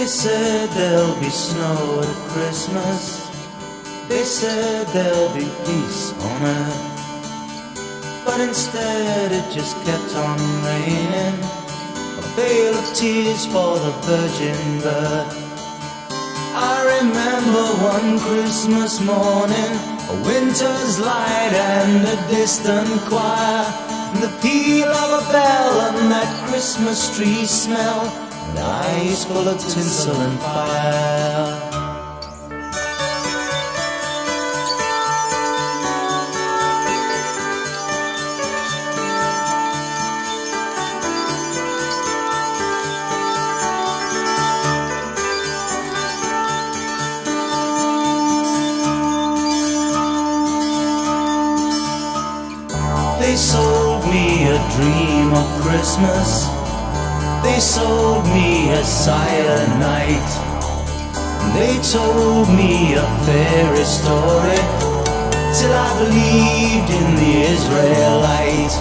They said there'll be snow at Christmas. They said there'll be peace on earth. But instead it just kept on raining, a veil of tears for the virgin birth. I remember one Christmas morning, a winter's light and a distant choir, and the peal of a bell and that Christmas tree smell, and eyes full of tinsel and fire. They sold me a dream of Christmas. They sold me a silent night. They told me a fairy story till I believed in the Israelite.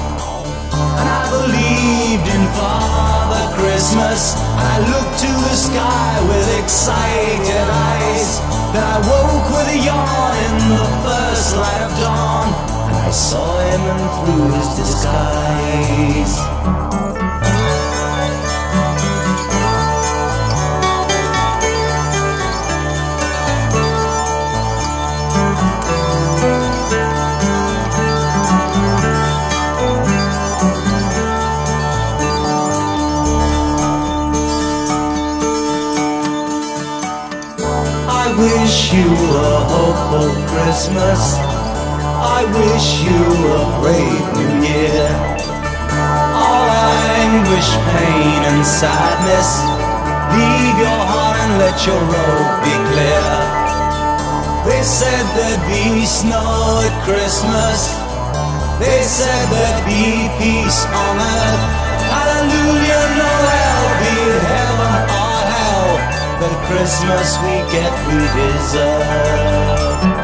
And I believed in Father Christmas. I looked to the sky with excited eyes. Then I woke with a yawn in the first light of dawn. I saw him and through his disguise. I wish you a hopeful Christmas. I wish you a brave new year. All anguish, pain and sadness, leave your heart and let your road be clear. They said there'd be snow at Christmas. They said there'd be peace on earth. Hallelujah, Noel, be it heaven or hell, but Christmas we get we deserve.